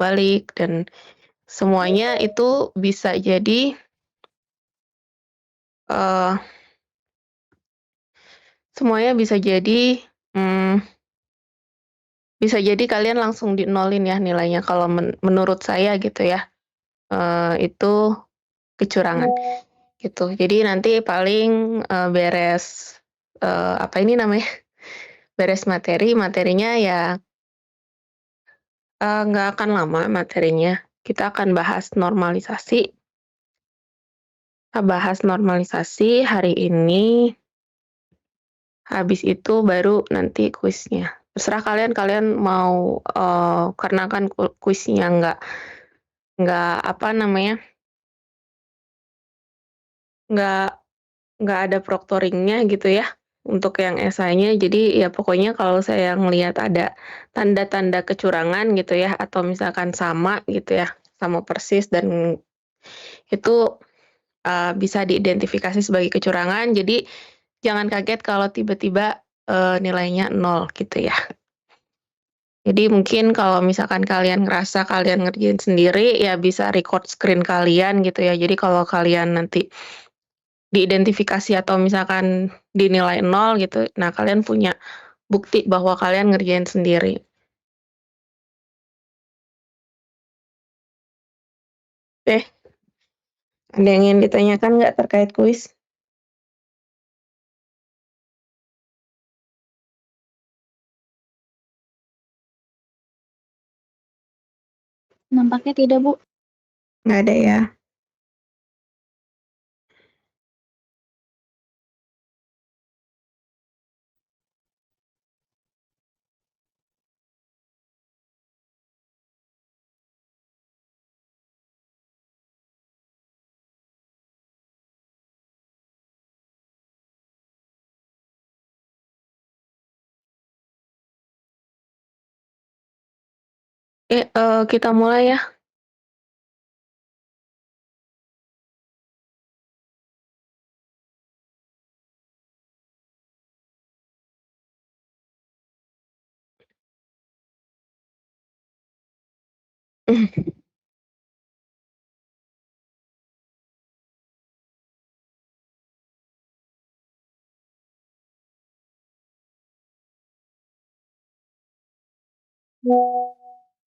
bolak-balik dan semuanya itu bisa jadi, eee, semuanya mmm, bisa jadi kalian langsung dinolin ya nilainya kalau menurut saya gitu ya, itu kecurangan gitu. Jadi nanti paling, beres, apa ini namanya, beres materinya ya, nggak akan lama materinya. Kita akan bahas normalisasi hari ini, habis itu baru nanti kuisnya. Terserah kalian, kalian mau, karena kan kuisnya nggak apa namanya, nggak nggak ada proctoring-nya gitu ya, untuk yang esainya. Jadi ya pokoknya kalau saya ngelihat ada tanda-tanda kecurangan gitu ya, atau misalkan sama gitu ya, sama persis dan itu, bisa diidentifikasi sebagai kecurangan. Jadi jangan kaget kalau tiba-tiba, nilainya nol gitu ya. Jadi mungkin kalau misalkan kalian ngerasa kalian ngerjain sendiri, ya bisa record screen kalian gitu ya. Jadi kalau kalian nanti diidentifikasi atau misalkan dinilai nol gitu, nah kalian punya bukti bahwa kalian ngerjain sendiri. Eh, ada yang ingin ditanyakan nggak terkait kuis? Nampaknya tidak, Bu. Nggak ada ya? Kita mulai ya.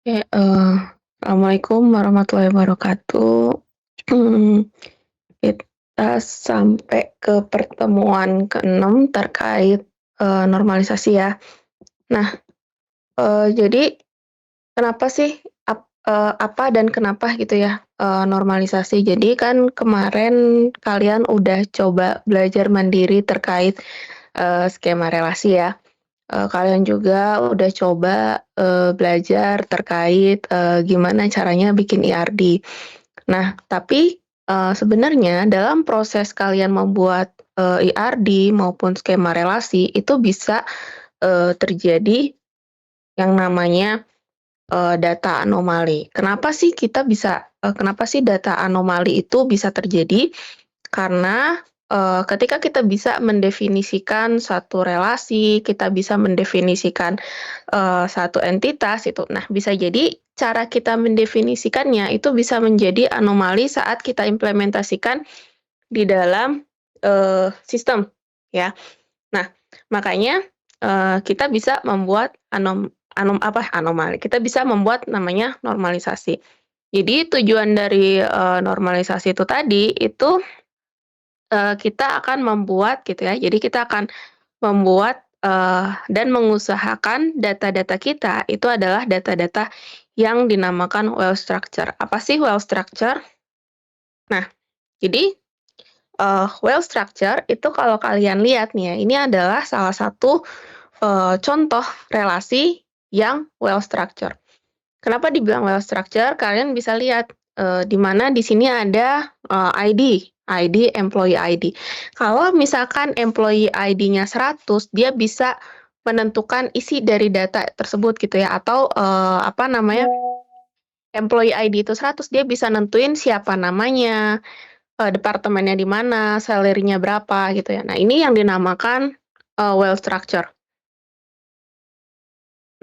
Oke, Assalamualaikum warahmatullahi wabarakatuh. Kita sampai ke pertemuan ke-6 terkait, normalisasi ya. Nah, jadi kenapa sih, apa dan kenapa gitu ya, normalisasi. Jadi kan kemarin kalian udah coba belajar mandiri terkait, skema relasi ya. Kalian juga udah coba, belajar terkait, gimana caranya bikin IRD. Nah, tapi, sebenarnya dalam proses kalian membuat, IRD maupun skema relasi itu bisa, terjadi yang namanya, data anomali. Kenapa sih data anomali itu bisa terjadi? Karena, ketika kita bisa mendefinisikan suatu relasi, kita bisa mendefinisikan, satu entitas itu, nah bisa jadi cara kita mendefinisikannya itu bisa menjadi anomali saat kita implementasikan di dalam, sistem, ya. Nah, makanya, kita bisa membuat anomali, kita bisa membuat namanya normalisasi. Jadi tujuan dari, normalisasi itu tadi, itu, kita akan membuat gitu ya, jadi kita akan membuat, dan mengusahakan data-data kita itu adalah data-data yang dinamakan well structure. Apa sih well structure? Nah, jadi, well structure itu kalau kalian lihat nih ya, ini adalah salah satu, contoh relasi yang well structure. Kenapa dibilang well structure? Kalian bisa lihat, di mana di sini ada, ID, employee ID. Kalau misalkan employee ID-nya 100, dia bisa menentukan isi dari data tersebut gitu ya, atau, apa namanya, employee ID itu 100, dia bisa nentuin siapa namanya, departemennya di mana, salary-nya berapa gitu ya. Nah, ini yang dinamakan, well structure.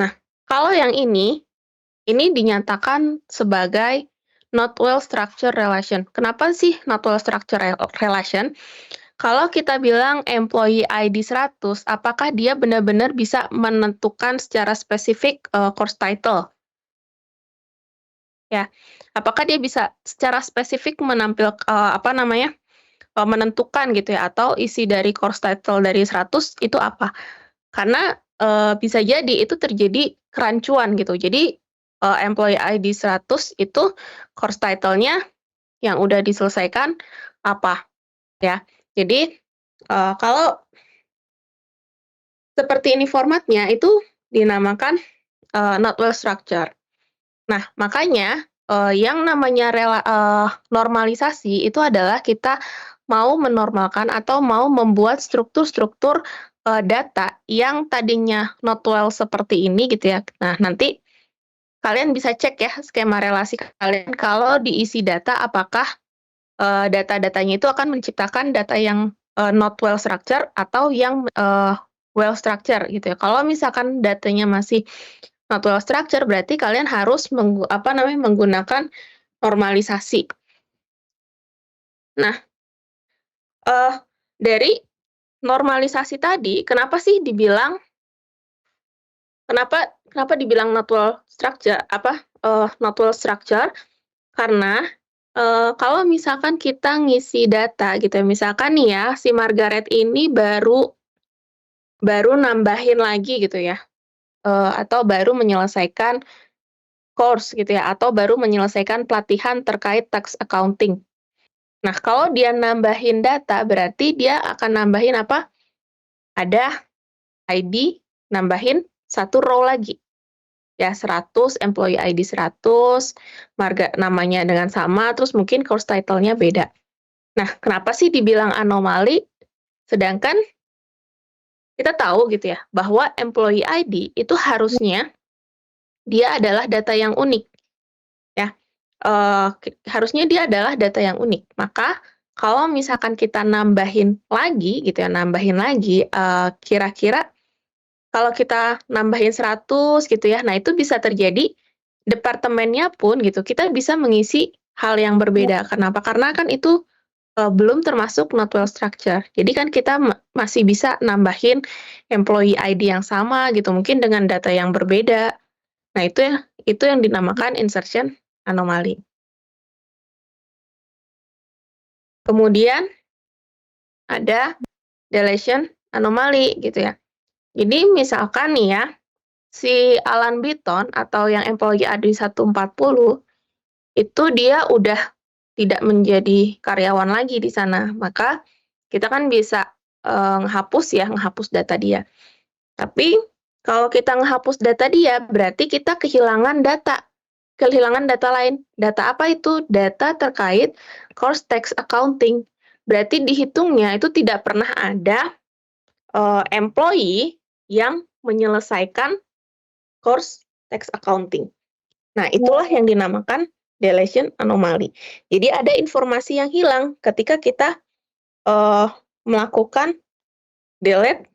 Nah, kalau yang ini ini dinyatakan sebagai not well structured relation. Kenapa sih not well structured relation? Kalau kita bilang employee ID 100, apakah dia benar-benar bisa menentukan secara spesifik, course title? Ya, apakah dia bisa secara spesifik menentukan gitu ya, atau isi dari course title dari 100 itu apa? Karena, bisa jadi itu terjadi kerancuan gitu. Jadi, employee ID 100 itu course title-nya yang udah diselesaikan apa, ya. Jadi, kalau seperti ini formatnya, itu dinamakan, not well structured. Nah, makanya, yang namanya normalisasi itu adalah kita mau menormalkan atau mau membuat struktur-struktur, data yang tadinya not well seperti ini gitu ya. Nah, nanti kalian bisa cek ya skema relasi kalian kalau diisi data apakah, data-datanya itu akan menciptakan data yang, not well structured atau yang, well structured gitu ya. Kalau misalkan datanya masih not well structured berarti kalian harus menggunakan normalisasi. Nah, eee, dari normalisasi tadi, kenapa kenapa dibilang not well structure, karena, kalau misalkan kita ngisi data gitu ya, misalkan nih ya, si Margaret ini baru baru nambahin lagi gitu ya, atau baru menyelesaikan course gitu ya, atau baru menyelesaikan pelatihan terkait tax accounting. Nah, kalau dia nambahin data, berarti dia akan nambahin apa, ada ID, nambahin satu row lagi, ya 100, employee ID 100, namanya dengan sama, terus mungkin course title-nya beda. Nah, kenapa sih dibilang anomali? Sedangkan kita tahu gitu ya, bahwa employee ID itu harusnya dia adalah data yang unik, ya. Harusnya dia adalah data yang unik. Maka kalau misalkan kita nambahin lagi gitu ya, kira-kira kalau kita nambahin 100 gitu ya, nah itu bisa terjadi departemennya pun gitu, kita bisa mengisi hal yang berbeda. Kenapa? Karena kan itu, belum termasuk not well structure. Jadi kan kita masih bisa nambahin employee ID yang sama gitu, mungkin dengan data yang berbeda. Nah itu yang dinamakan insertion anomaly. Kemudian ada deletion anomaly gitu ya. Jadi misalkan nih ya, si Alan Bitton atau yang employee ID 140 itu dia udah tidak menjadi karyawan lagi di sana. Maka kita kan bisa, ngehapus data dia. Tapi kalau kita ngehapus data dia, berarti kita kehilangan data lain. Data apa itu? Data terkait course tax accounting. Berarti dihitungnya itu tidak pernah ada, employee yang menyelesaikan course tax accounting. Nah, itulah yang dinamakan deletion anomaly. Jadi ada informasi yang hilang ketika kita, melakukan delete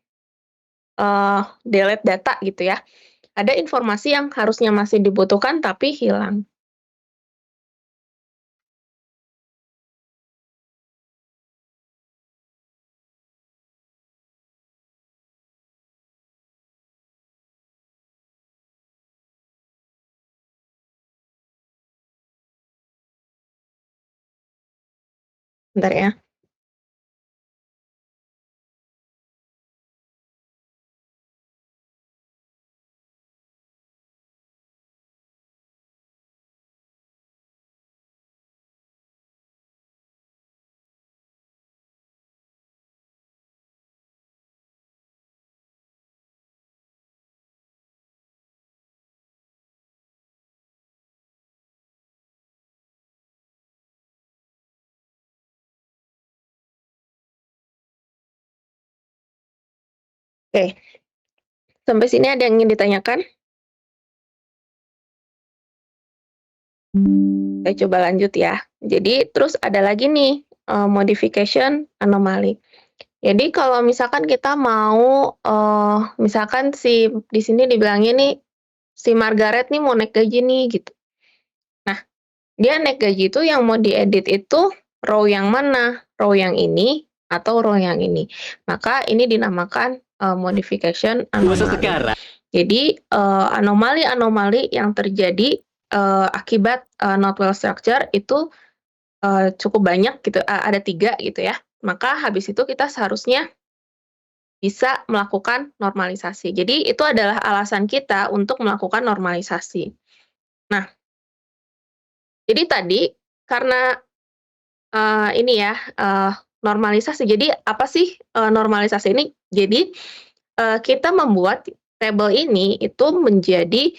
delete data gitu ya. Ada informasi yang harusnya masih dibutuhkan tapi hilang. Bentar ya. Oke, sampai sini ada yang ingin ditanyakan? Oke, coba lanjut ya. Jadi terus ada lagi nih, modification anomaly. Jadi kalau misalkan kita mau, misalkan di sini dibilangnya nih si Margaret nih mau naik gaji nih gitu. Nah, dia naik gaji itu yang mau diedit itu row yang mana? Row yang ini atau row yang ini. Maka ini dinamakan modification anomaly. Jadi anomali-anomali yang terjadi akibat not well structure itu cukup banyak gitu, ada 3 gitu ya. Maka habis itu kita seharusnya bisa melakukan normalisasi. Jadi itu adalah alasan kita untuk melakukan normalisasi. Nah, jadi tadi karena ini ya, normalisasi. Jadi apa sih normalisasi ini? Jadi kita membuat tabel ini itu menjadi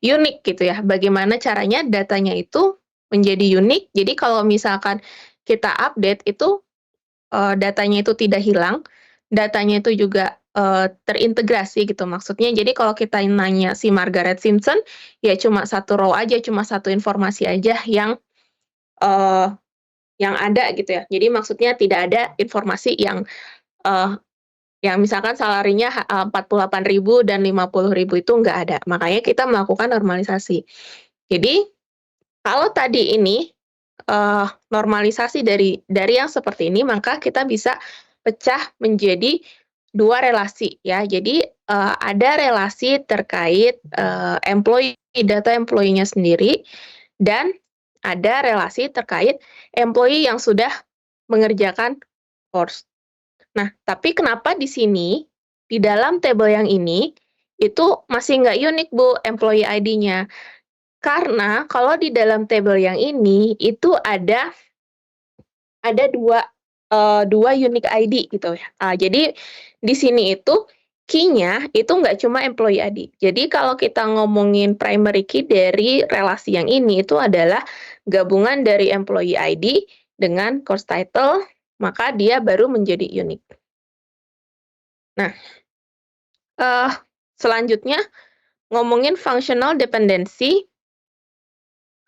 unik gitu ya. Bagaimana caranya datanya itu menjadi unik. Jadi kalau misalkan kita update itu datanya itu tidak hilang, datanya itu juga terintegrasi gitu maksudnya. Jadi kalau kita nanya si Margaret Simpson, ya cuma satu row aja, cuma satu informasi aja eee, yang ada gitu ya. Jadi maksudnya tidak ada informasi eee, yang misalkan salarinya 48.000 dan 50.000 itu nggak ada. Makanya kita melakukan normalisasi. Jadi kalau tadi ini normalisasi dari yang seperti ini, maka kita bisa pecah menjadi 2 relasi ya. Jadi, ada relasi terkait, data employee-nya sendiri, dan ada relasi terkait employee yang sudah mengerjakan course. Nah, tapi kenapa di sini, di dalam tabel yang ini, itu masih nggak unik Bu, employee ID-nya. Karena kalau di dalam tabel yang ini, itu ada 2 unique ID gitu ya. Jadi di sini itu key-nya itu nggak cuma employee ID. Jadi kalau kita ngomongin primary key dari relasi yang ini itu adalah gabungan dari employee ID dengan course title, maka dia baru menjadi unik. Nah, eee, selanjutnya ngomongin functional dependency,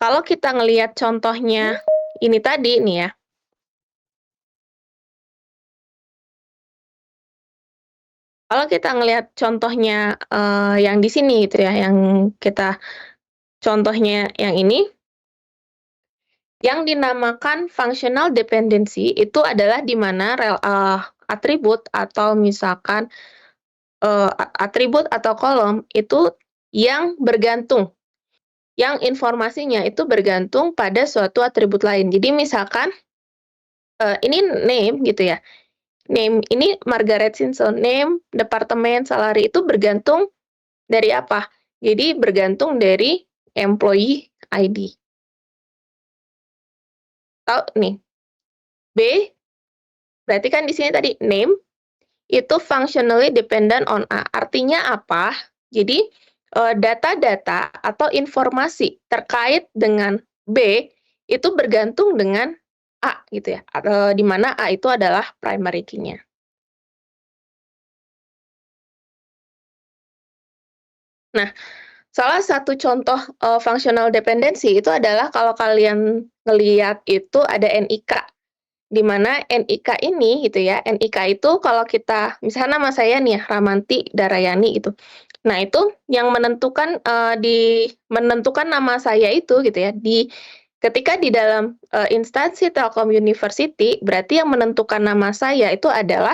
kalau kita ngelihat contohnya ini tadi nih ya. Kalau kita ngelihat contohnya, yang di sini gitu ya, yang kita contohnya yang ini, yang dinamakan functional dependency itu adalah di mana atribut atau misalkan, atribut atau kolom itu yang bergantung, yang informasinya itu bergantung pada suatu atribut lain. Jadi misalkan, ini name gitu ya, name ini Margaret Simpson, name, departemen, salary itu bergantung dari apa? Jadi bergantung dari employee ID. Tahu nih, B, berarti kan di sini tadi name, itu functionally dependent on A. Artinya apa? Jadi, data-data atau informasi terkait dengan B, itu bergantung dengan A gitu ya, di mana A itu adalah primary key-nya. Nah, salah satu contoh, functional dependency itu adalah kalau kalian ngelihat itu ada NIK, di mana NIK ini gitu ya, NIK itu kalau kita misalnya nama saya nih ya, Ramanti Darayani gitu. Nah, itu yang menentukan, menentukan nama saya itu gitu ya, ketika di dalam, instansi Telkom University, berarti yang menentukan nama saya itu adalah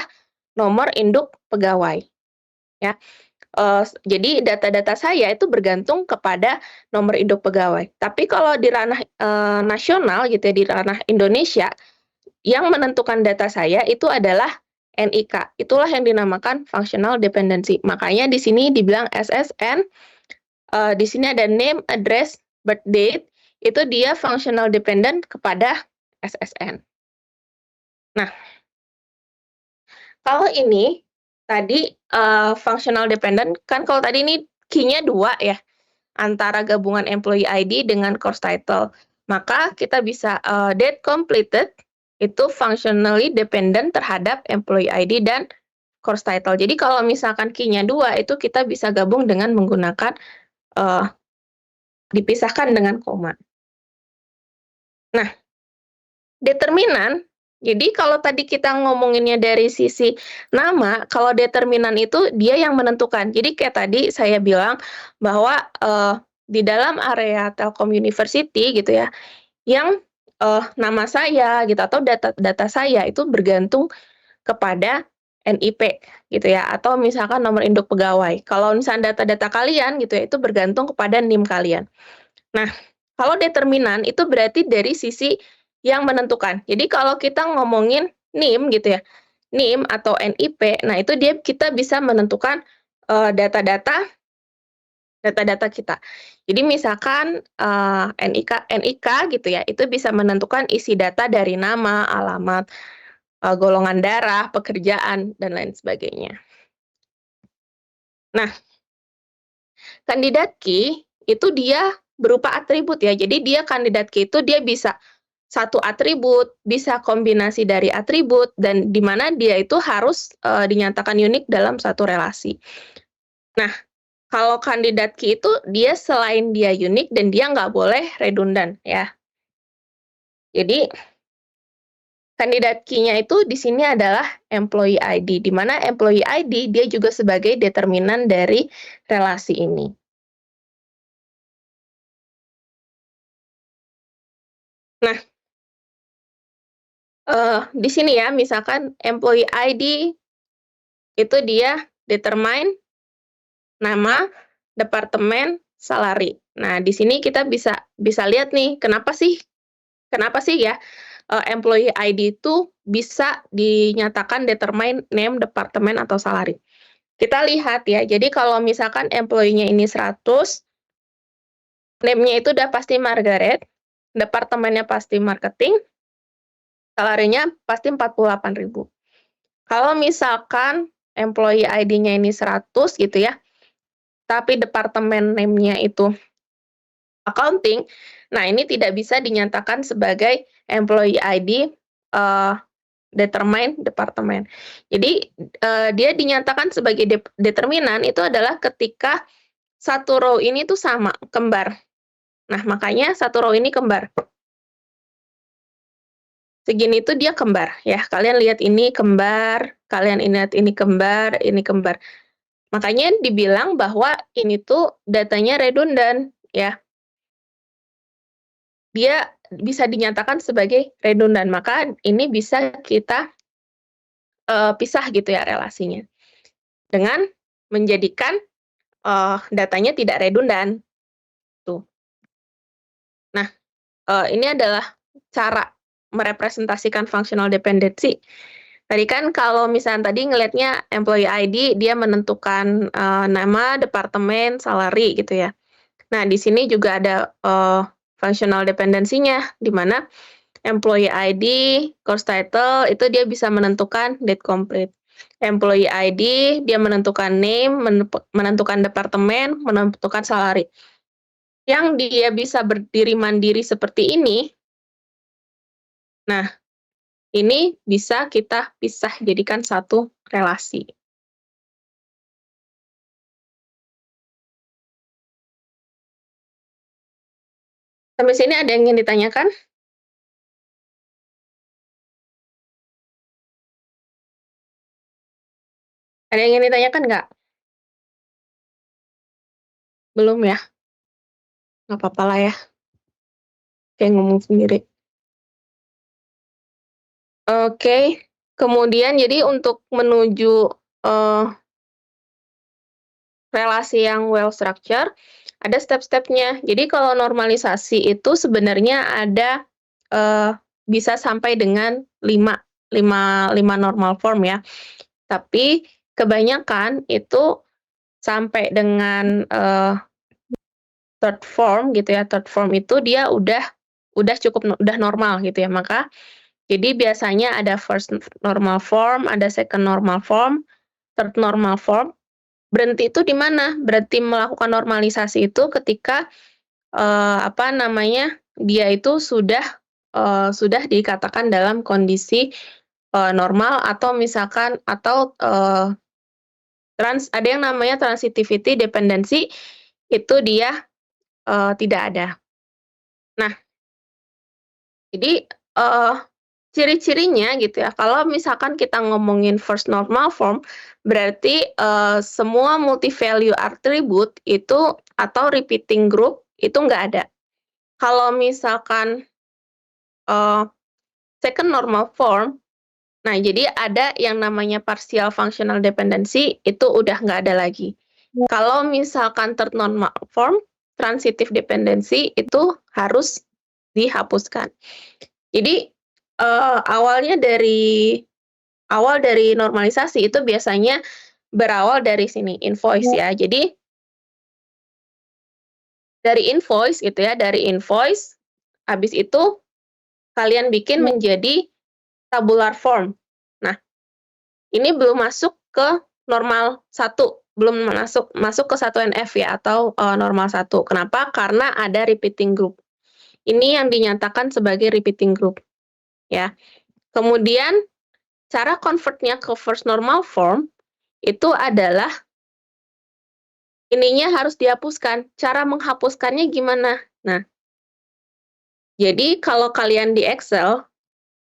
nomor induk pegawai, ya. Jadi data-data saya itu bergantung kepada nomor induk pegawai. Tapi kalau di ranah, nasional gitu ya, di ranah Indonesia, yang menentukan data saya itu adalah NIK. Itulah yang dinamakan functional dependency. Makanya di sini dibilang SSN, di sini ada name, address, birth date, itu dia functional dependent kepada SSN. Nah, kalau ini tadi, functional dependent, kan kalau tadi ini key-nya 2 ya, antara gabungan employee ID dengan course title. Maka kita bisa, date completed itu functionally dependent terhadap employee ID dan course title. Jadi kalau misalkan key-nya 2 itu kita bisa gabung dengan menggunakan, eee, dipisahkan dengan koma. Nah, determinan Jadi kalau tadi kita ngomonginnya dari sisi nama, kalau determinan itu dia yang menentukan. Jadi kayak tadi saya bilang bahwa, di dalam area Telkom University gitu ya, yang, nama saya gitu atau data saya itu bergantung kepada NIP gitu ya, atau misalkan nomor induk pegawai. Kalau misalnya data-data kalian gitu ya, itu bergantung kepada NIM kalian. Nah, kalau determinan itu berarti dari sisi yang menentukan. Jadi kalau kita ngomongin NIM gitu ya, NIM atau NIP, nah itu kita bisa menentukan, data-data data-data kita. Jadi misalkan, NIK gitu ya, itu bisa menentukan isi data dari nama, alamat, golongan darah, pekerjaan, dan lain sebagainya. Nah, kandidat key itu dia berupa atribut ya. Jadi dia kandidat key itu dia bisa satu atribut, bisa kombinasi dari atribut, dan di mana dia itu harus dinyatakan unik dalam satu relasi. Nah, kalau kandidat key itu dia selain dia unik dan dia nggak boleh redundant ya. Jadi kandidat key-nya itu di sini adalah employee ID, di mana employee ID dia juga sebagai determinan dari relasi ini. Nah, di sini ya, misalkan employee ID itu dia determine nama, departemen, salary. Nah, di sini kita bisa bisa lihat nih, kenapa sih ya, employee ID itu bisa dinyatakan determine name, departemen, atau salary. Kita lihat ya, jadi kalau misalkan employee-nya ini 100, name-nya itu udah pasti Margaret, departemennya pasti marketing, salary-nya pasti 48.000. Kalau misalkan employee ID-nya ini 100 gitu ya, tapi departemen name-nya itu accounting, nah ini tidak bisa dinyatakan sebagai employee ID, determine departemen. Jadi, dia dinyatakan sebagai determinan itu adalah ketika satu row ini tuh sama, kembar. Nah, makanya satu row ini kembar. Segini tuh dia kembar ya, kalian lihat ini kembar, kalian lihat ini kembar, ini kembar. Makanya dibilang bahwa ini tuh datanya redundan ya. Dia bisa dinyatakan sebagai redundan, maka ini bisa kita, pisah gitu ya relasinya, dengan menjadikan, datanya tidak redundan, tuh. Nah, ini adalah cara merepresentasikan functional dependency. Tadi kan kalau misalnya tadi ngelihatnya employee ID dia menentukan, nama, departemen, salary gitu ya. Nah, di sini juga ada, functional dependency-nya, di mana employee ID, course title, itu dia bisa menentukan date complete. Employee ID, dia menentukan name, menentukan departemen, menentukan salary. Yang dia bisa berdiri mandiri seperti ini, nah, ini bisa kita pisah jadikan satu relasi. Sampai sini ada yang ingin ditanyakan? Ada yang ingin ditanyakan nggak? Belum ya? Nggak apa-apa lah ya, kayak ngomong sendiri. Oke, kemudian jadi untuk menuju, eee, relasi yang well structure, ada step-stepnya. Jadi kalau normalisasi itu sebenarnya ada, bisa sampai dengan 5 normal form ya. Tapi kebanyakan itu sampai dengan, third form gitu ya, third form itu dia udah cukup udah normal gitu ya. Maka jadi biasanya ada first normal form, ada second normal form, third normal form. Berhenti itu di mana? Berhenti melakukan normalisasi itu ketika, apa namanya, dia itu sudah dikatakan dalam kondisi, normal atau misalkan atau, ada yang namanya transitivity dependency, itu dia, tidak ada. Nah, jadi, ciri-cirinya gitu ya, kalau misalkan kita ngomongin first normal form, berarti, semua multi value attribute itu atau repeating group itu nggak ada. Kalau misalkan, eee, second normal form, nah jadi ada yang namanya partial functional dependency, itu udah nggak ada lagi. Kalau misalkan third normal form, transitive dependency itu harus dihapuskan. Jadi, awal dari normalisasi itu biasanya berawal dari sini, invoice ya. Jadi, dari invoice gitu ya, dari invoice, habis itu kalian bikin menjadi tabular form. Nah, ini belum masuk ke normal satu, belum masuk ke 1NF ya, atau, normal satu. Kenapa? Karena ada repeating group. Ini yang dinyatakan sebagai repeating group, ya. Kemudian, cara convert-nya ke first normal form, itu adalah ininya harus dihapuskan. Cara menghapuskannya gimana? Nah, jadi kalau kalian di Excel,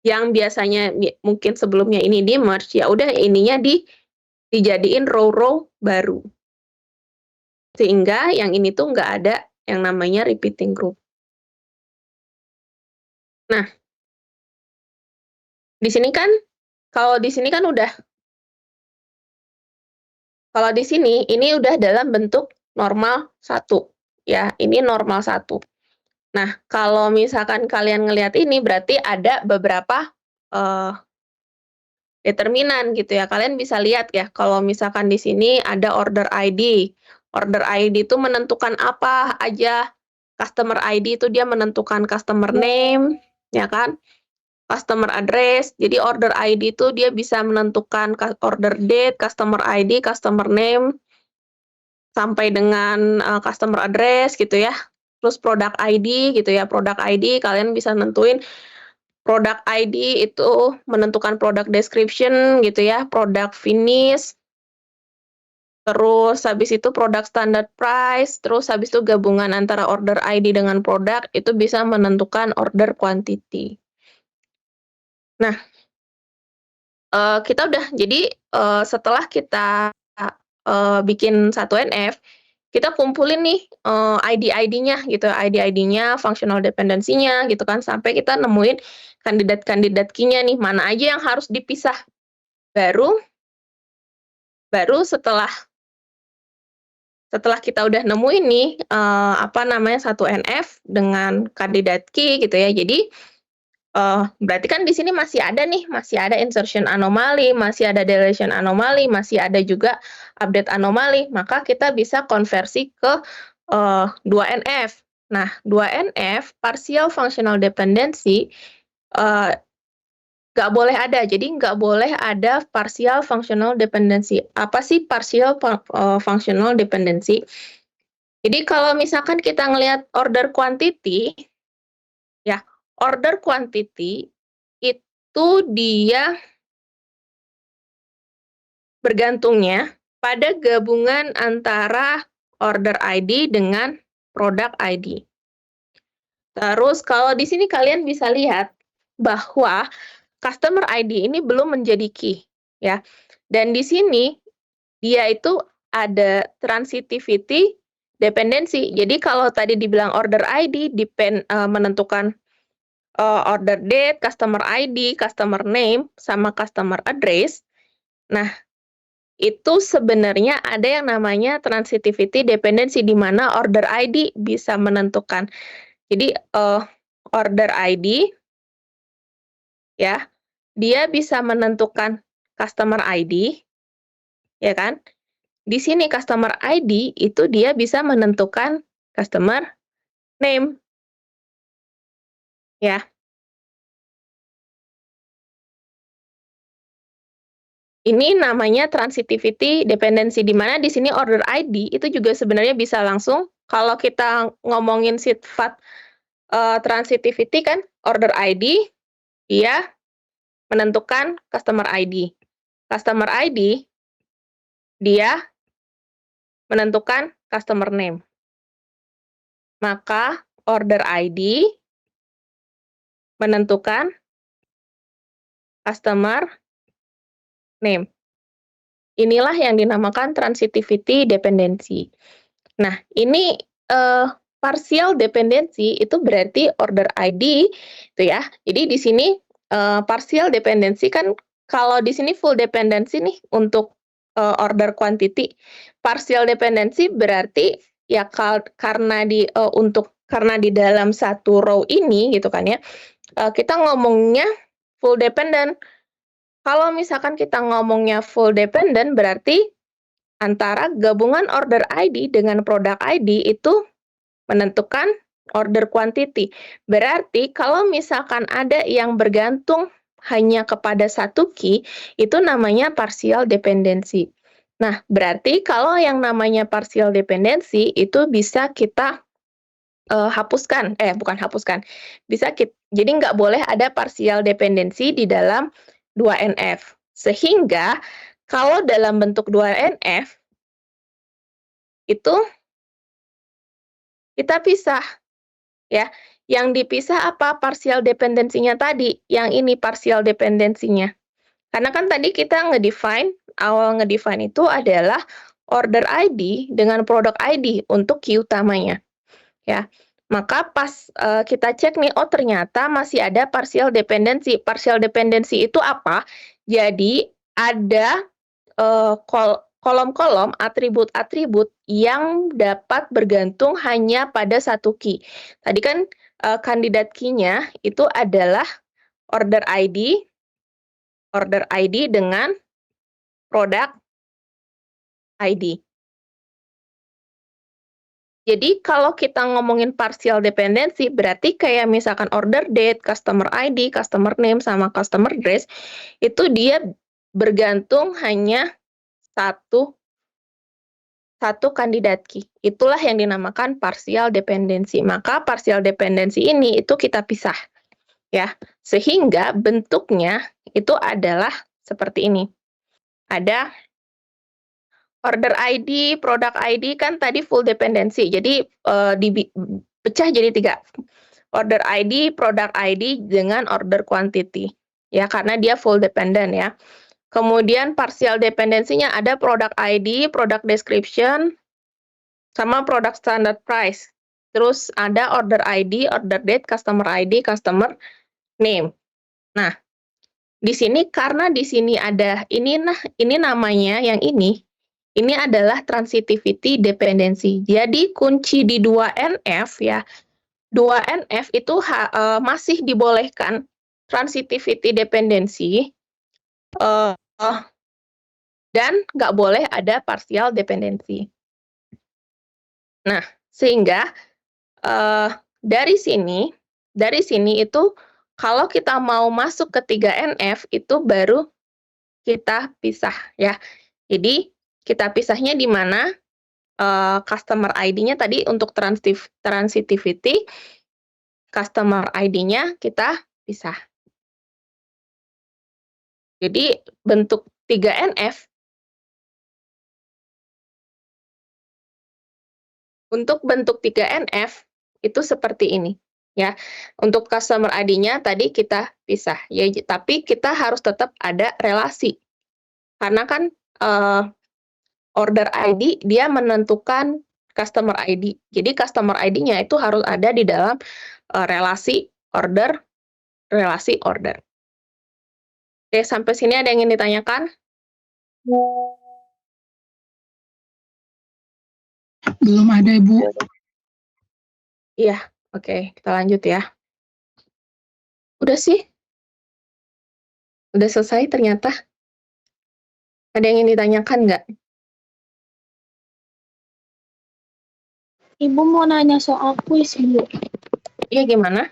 yang biasanya mungkin sebelumnya ini di-merge, ya udah ininya dijadiin row-row baru. Sehingga yang ini tuh nggak ada yang namanya repeating group. Nah, di sini kan kalau di sini kan udah kalau di sini ini udah dalam bentuk normal satu, ya, ini normal satu. Nah, kalau misalkan kalian ngelihat ini berarti ada beberapa, eee, determinan gitu ya. Kalian bisa lihat ya, kalau misalkan di sini ada order ID. Order ID itu menentukan apa aja. Customer ID itu dia menentukan customer name, ya kan? Customer address. Jadi order ID itu dia bisa menentukan order date, customer ID, customer name, sampai dengan, customer address gitu ya. Terus product ID gitu ya, product ID kalian bisa nentuin product ID itu menentukan product description gitu ya, product finish, terus habis itu product standard price, terus habis itu gabungan antara order ID dengan produk itu bisa menentukan order quantity. Nah, kita udah jadi, setelah kita, bikin 1NF, kita kumpulin nih, ID-ID-nya gitu, ID-ID-nya, functional dependency-nya gitu kan, sampai kita nemuin kandidat-kandidat key-nya nih, mana aja yang harus dipisah. Baru baru setelah kita udah nemu ini, apa namanya, 1NF dengan kandidat key gitu ya. Jadi, berarti kan di sini masih ada nih, masih ada insertion anomaly, masih ada deletion anomaly, masih ada juga update anomaly, maka kita bisa konversi ke, 2NF. Nah, 2NF, partial functional dependency, eee, nggak boleh ada. Jadi nggak boleh ada partial functional dependency. Apa sih partial functional dependency? Jadi kalau misalkan kita ngelihat order quantity, ya, order quantity itu dia bergantungnya pada gabungan antara order ID dengan product ID. Terus kalau di sini kalian bisa lihat bahwa customer ID ini belum menjadi key, ya. Dan di sini dia itu ada transitivity dependency. Jadi kalau tadi dibilang order ID menentukan, order date, customer ID, customer name, sama customer address. Nah, itu sebenarnya ada yang namanya transitivity dependency, di mana order ID bisa menentukan. Jadi, order ID, ya, dia bisa menentukan customer ID, ya kan? Di sini customer ID itu dia bisa menentukan customer name, ya. Ini namanya transitivity dependency, di mana di sini order ID itu juga sebenarnya bisa langsung kalau kita ngomongin sifat, transitivity kan order ID, dia menentukan customer ID. Customer ID, dia menentukan customer name. Maka order ID menentukan customer name. Inilah yang dinamakan transitivity dependency. Nah, ini partial dependency itu berarti order ID itu ya. Jadi di sini partial dependency kan kalau di sini full dependency nih untuk order quantity. Partial dependency berarti ya karena di dalam satu row ini gitu kan ya. Kita ngomongnya full dependent. Kalau misalkan kita ngomongnya full dependent berarti antara gabungan order ID dengan produk ID itu menentukan order quantity. Berarti kalau misalkan ada yang bergantung hanya kepada satu key, itu namanya partial dependency. Nah, berarti kalau yang namanya partial dependency itu bisa kita bukan hapuskan, jadi nggak boleh ada partial dependency di dalam 2NF. Sehingga kalau dalam bentuk 2NF, itu kita pisah, ya. Yang dipisah apa? Partial dependensinya tadi, yang ini partial dependensinya. Karena kan tadi kita awal ngedefine itu adalah order ID dengan produk ID untuk key utamanya. Ya, maka pas kita cek nih, oh ternyata masih ada partial dependency. Partial dependency itu apa? Jadi ada kolom-kolom atribut-atribut yang dapat bergantung hanya pada satu key. Tadi kan kandidat key-nya itu adalah order ID dengan produk ID. Jadi kalau kita ngomongin partial dependency, berarti kayak misalkan order date, customer ID, customer name, sama customer address, itu dia bergantung hanya satu kandidat key. Itulah yang dinamakan partial dependency. Maka partial dependency ini itu kita pisah, ya. Sehingga bentuknya itu adalah seperti ini. Ada order ID, product ID kan tadi full dependency. Jadi dipecah jadi 3. Order ID, product ID dengan order quantity. Ya, karena dia full dependent ya. Kemudian partial dependensinya ada product ID, product description, sama product standard price. Terus ada order ID, order date, customer ID, customer name. Nah, di sini karena di sini ada ini namanya yang ini adalah transitivity dependency. Jadi kunci di 2NF ya. 2NF itu masih dibolehkan transitivity dependency dan nggak boleh ada partial dependency. Nah, sehingga dari sini itu kalau kita mau masuk ke 3NF itu baru kita pisah ya. Jadi kita pisahnya di mana? Customer ID-nya tadi untuk transitivity, customer ID-nya kita pisah. Jadi bentuk 3NF untuk bentuk 3NF itu seperti ini ya. Untuk customer ID-nya tadi kita pisah ya, tapi kita harus tetap ada relasi. Karena kan order ID dia menentukan customer ID. Jadi customer ID-nya itu harus ada di dalam relasi order. Oke, sampai sini ada yang ingin ditanyakan? Belum ada, Ibu. Iya, oke, kita lanjut ya. Udah sih? Udah selesai ternyata? Ada yang ingin ditanyakan nggak? Ibu mau nanya soal kuis, Bu. Iya, gimana?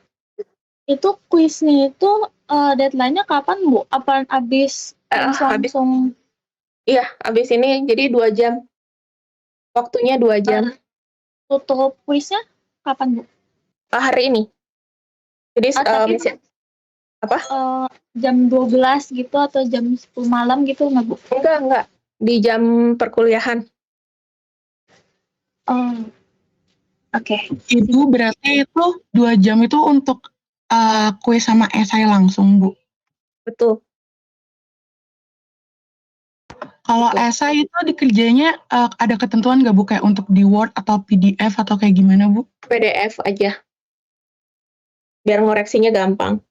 Itu kuisnya itu deadline-nya kapan, Bu? Apa habis langsung? Iya, habis ini jadi 2 jam. Waktunya 2 jam. Tutup kuisnya kapan, Bu? Hari ini. Jadi Tapi apa? Jam 12 gitu atau jam 10 malam gitu nggak, Bu? Enggak. Di jam perkuliahan. Oke. Itu berarti itu 2 jam itu untuk kuis sama esai langsung, Bu? Betul. Kalau Gitu. esai itu dikerjanya ada ketentuan nggak Bu kayak untuk di Word atau PDF atau kayak gimana Bu? PDF aja, biar ngoreksinya gampang.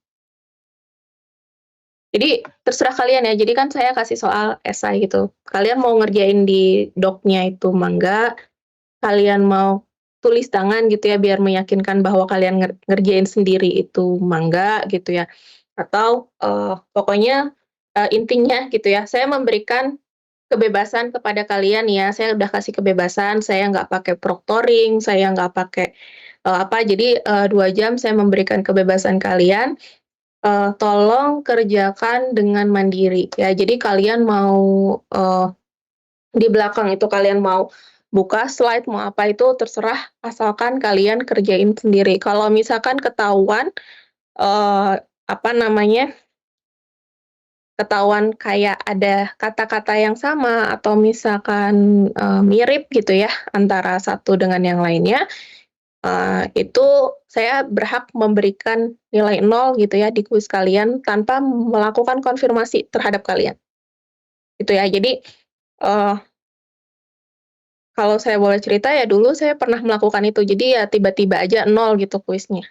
Jadi terserah kalian ya. Jadi kan saya kasih soal esai gitu. Kalian mau ngerjain di doc-nya itu mangga, kalian mau tulis tangan gitu ya biar meyakinkan bahwa kalian ngerjain sendiri itu mangga gitu ya. Atau pokoknya intinya gitu ya. Saya memberikan kebebasan kepada kalian ya. Saya udah kasih kebebasan. Saya nggak pakai proctoring, saya nggak pakai apa. Jadi 2 jam saya memberikan kebebasan kalian. Tolong kerjakan dengan mandiri ya. Jadi kalian mau di belakang itu kalian mau buka slide, mau apa itu terserah, asalkan kalian kerjain sendiri. Kalau misalkan ketahuan apa namanya, ketahuan kayak ada kata-kata yang sama atau misalkan mirip gitu ya antara satu dengan yang lainnya, itu saya berhak memberikan nilai 0 gitu ya di kuis kalian tanpa melakukan konfirmasi terhadap kalian, gitu ya. Jadi, eee, kalau saya boleh cerita ya dulu saya pernah melakukan itu. Jadi ya tiba-tiba aja 0 gitu kuisnya,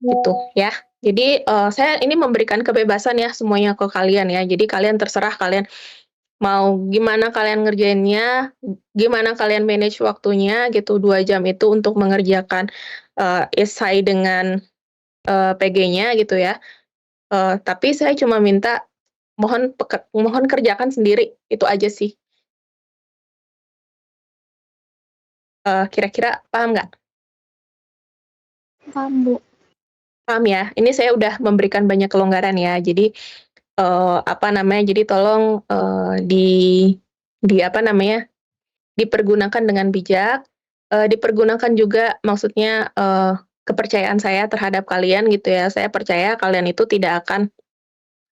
gitu ya. Jadi, saya ini memberikan kebebasan ya semuanya ke kalian ya. Jadi kalian terserah kalian mau gimana kalian ngerjainnya, gimana kalian manage waktunya gitu, 2 jam itu untuk mengerjakan, esai dengan PG-nya gitu ya, tapi saya cuma minta mohon kerjakan sendiri, itu aja sih. Kira-kira paham nggak? Paham, Bu. Paham ya? Ini saya udah memberikan banyak kelonggaran ya, jadi, apa namanya, jadi tolong, di apa namanya, dipergunakan dengan bijak, dipergunakan juga maksudnya, kepercayaan saya terhadap kalian gitu ya, saya percaya kalian itu tidak akan,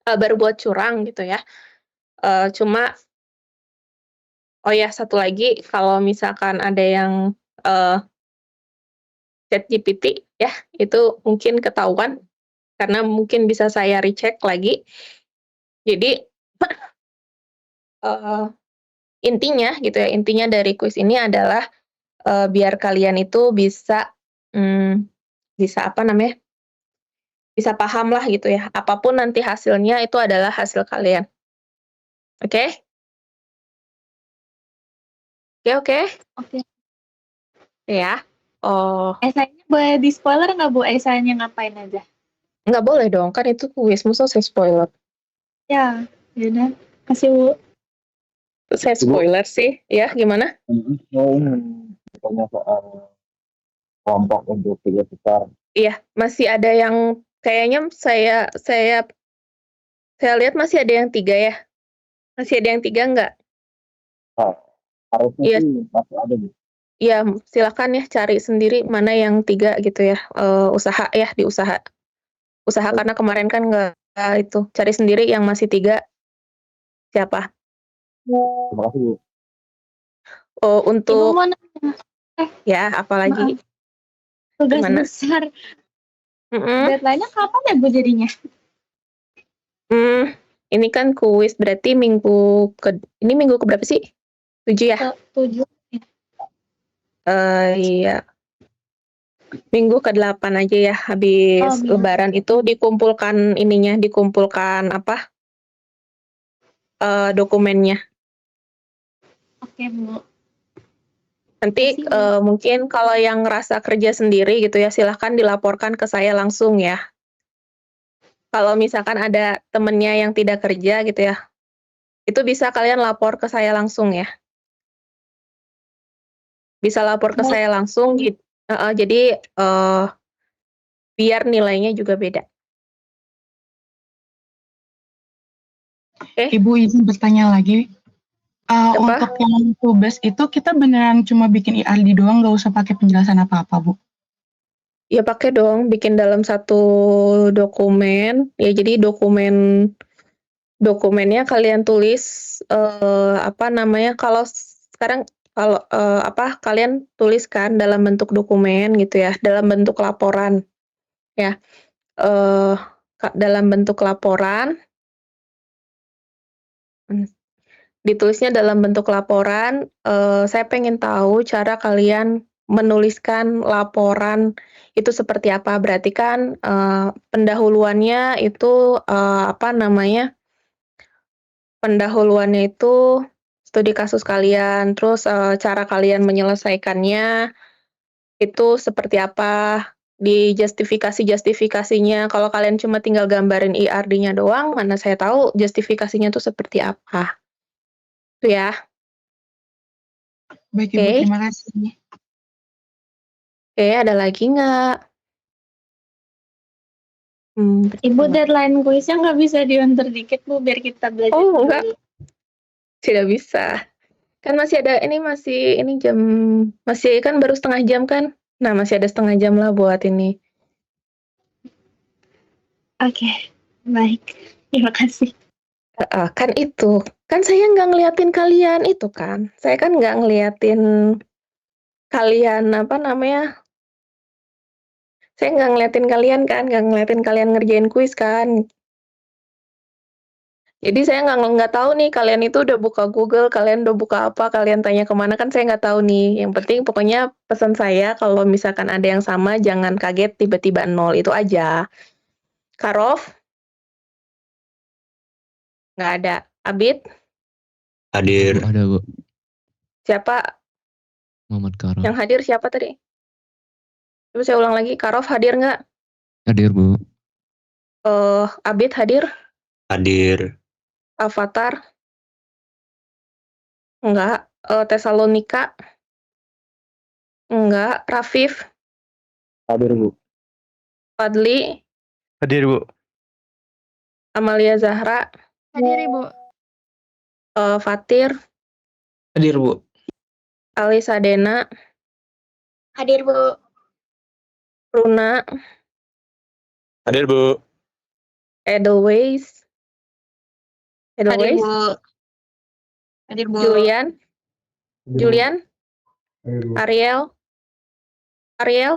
berbuat curang gitu ya. Cuma oh ya satu lagi, kalau misalkan ada yang, eee, ChatGPT ya, itu mungkin ketahuan, karena mungkin bisa saya recheck lagi. Jadi, eee, intinya gitu ya, intinya dari kuis ini adalah, biar kalian itu bisa, mmm, bisa apa namanya, bisa paham lah gitu ya, apapun nanti hasilnya itu adalah hasil kalian. Oke? Oke oke? Oke. Ya? Oh, Esainya boleh di-spoiler nggak, Bu, esainya ngapain aja? nggak boleh dong, kan itu kuis, masa saya spoiler? Ya, ya udah. Kasih, Bu. Saya spoiler sih, ya gimana? Saya ingin bertanya soal kelompok untuk tiga besar. Iya, masih ada yang kayaknya saya lihat masih ada yang 3 ya? Masih ada yang 3 nggak? Nah, harusnya Iya sih masih ada gitu. iya, silakan ya cari sendiri mana yang 3 gitu ya, usaha ya, usaha karena kemarin kan nggak itu, cari sendiri yang masih 3 siapa. Terima kasih Bu. Oh, Ibu untuk mau nanya, ya apalagi? maaf, tugas Gimana? besar. Mhm, Deadline-nya kapan ya, Bu, jadinya? mmm, ini kan kuis berarti ini minggu ke berapa sih? 7 ya? Ke-7 ya? Iya, minggu ke-8 aja ya, Oh, habis minggu. lebaran itu dikumpulkan ininya, dikumpulkan apa, dokumennya. Oke, Bu. Nanti, Makasih, Bu. mungkin kalau yang ngerasa kerja sendiri gitu ya, silahkan dilaporkan ke saya langsung ya. Kalau misalkan ada temennya yang tidak kerja gitu ya, itu bisa kalian lapor ke saya langsung ya. Bisa lapor ke Baik. saya langsung heeh, jadi, biar nilainya juga beda. Oke, Ibu izin bertanya lagi, apa? untuk yang tugas itu kita beneran cuma bikin IRD doang nggak usah pakai penjelasan apa-apa, Bu? Ya pakai dong, bikin dalam satu dokumen, ya jadi dokumennya kalian tulis, apa namanya, kalau sekarang kalau, apa, kalian tuliskan dalam bentuk dokumen gitu ya, dalam bentuk laporan ya, eee, dalam bentuk laporan, mmm, ditulisnya dalam bentuk laporan. Saya pengen tahu cara kalian menuliskan laporan itu seperti apa. Berarti kan pendahuluannya itu pendahuluannya itu studi kasus kalian, terus cara kalian menyelesaikannya itu seperti apa, di justifikasinya. Kalau kalian cuma tinggal gambarin IRD-nya doang, mana saya tahu justifikasinya itu seperti apa. Itu ya. Baik Ibu, Oke. terima kasih. Oke, ada lagi nggak? Ibu deadline kuisnya nggak bisa diundur dikit Bu biar kita belajar Oh, dulu. enggak. Tidak bisa. Kan masih ada masih kan baru setengah jam kan? Nah, masih ada setengah jam lah buat ini. Oke, baik. Terima kasih. Kan itu. Kan saya nggak ngeliatin kalian itu kan. Saya kan nggak ngeliatin kalian saya nggak ngeliatin kalian kan, nggak ngeliatin kalian ngerjain kuis kan. Jadi saya nggak tahu nih kalian itu udah buka Google, kalian udah buka apa, kalian tanya kemana kan saya nggak tahu nih. Yang penting pokoknya pesan saya kalau misalkan ada yang sama jangan kaget tiba-tiba 0 itu aja. Karof? Nggak ada. Abid? Hadir. Ada Bu, Siapa? Muhammad Karof. Yang hadir siapa tadi? Coba saya ulang lagi. Karof hadir nggak? Hadir Bu, Abid hadir? Hadir. Avatar? Enggak. Tesalonika? Enggak. Rafif? Hadir Bu. Fadli? Hadir Bu. Amalia Zahra? Hadir Ibu. Fatir? Hadir Bu. Alisa Dena? Hadir Bu. Runa? Hadir Bu. Edelweiss? Edelweiss? Hadir Bu. Julian? Julian? Hadir Bu. Ariel? Ariel?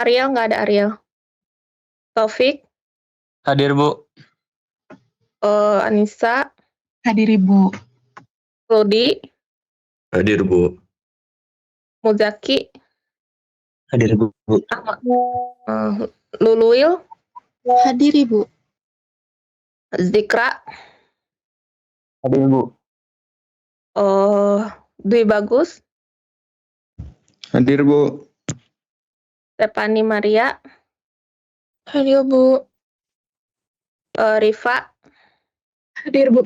Ariel nggak ada Ariel. Taufik? Hadir Bu. Anissa? Hadir Ibu. Rudi? Hadir Bu. Muzaki? Hadir Bu. Luluil? Hadir Ibu. Zikra? Hadir Bu. Dwi Bagus? Hadir Bu. Stefani Maria? Hadir Bu. Rifa? Hadir Bu.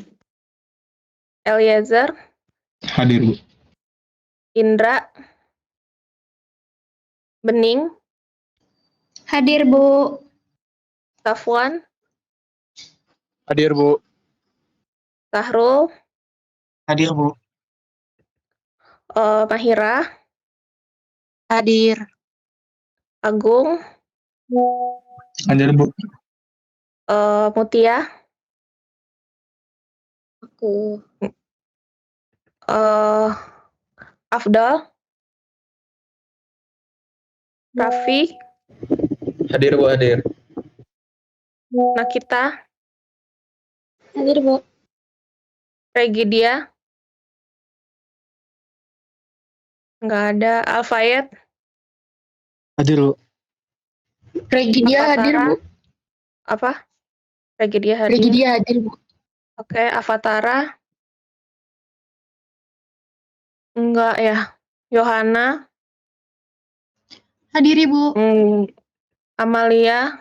Eliezer? Hadir Bu. Indra? Bening? Hadir Bu. Safwan? Hadir Bu. Sahrul? Hadir Bu. Mahira? Hadir. Agung? Hadir Bu. Mutia? Aku. Afdal? Raffi? Hadir Bu. Hadir. Nakita? Hadir Bu. Regidia? Nggak ada. Alfayet? Hadir Bu. Regidia hadir Bu. Apa? Regidia hadir. Regidia hadir Bu. Oke, Avatara? Enggak ya. Yohana? Hadir Ibu. Amalia?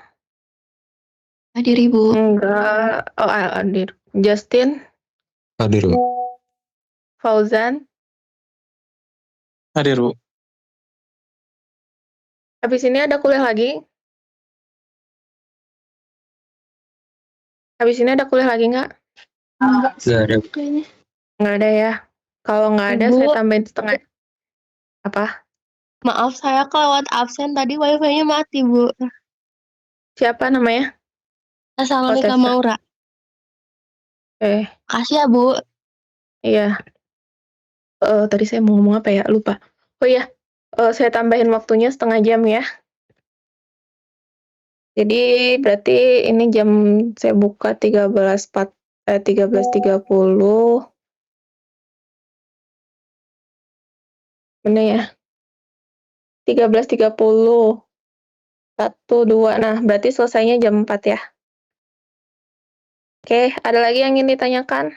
Hadir Ibu. Enggak. Hadir. Justin? Hadir Bu. Fauzan? Hadir Bu. Habis ini ada kuliah lagi? Habis ini ada kuliah lagi nggak? Enggak Gak ada. kayaknya. Nggak ada ya. Kalau nggak ada, Ibu. saya tambahin setengah. Apa? Maaf saya kelewat absen tadi wifi-nya mati Bu. Siapa namanya? Tesalonika Tessa. Maura. Kasih ya Bu. Iya. Tadi saya mau ngomong apa ya? Lupa. Oh iya. Saya tambahin waktunya setengah jam ya. Jadi berarti ini saya buka 13.30. Mana ya? 13.30. 1, 2. Nah, berarti selesainya jam 4 ya. Oke, ada lagi yang ingin ditanyakan?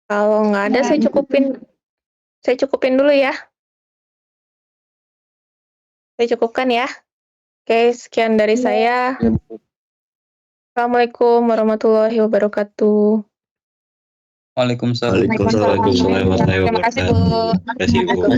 Kalau nggak ada, saya cukupin dulu ya. Saya cukupkan ya. Oke, sekian dari saya. Assalamualaikum warahmatullahi wabarakatuh. Waalaikumsalam. Waalaikumsalam warahmatullahi Terima kasih, Bu. wabarakatuh. Terima kasih, Bu.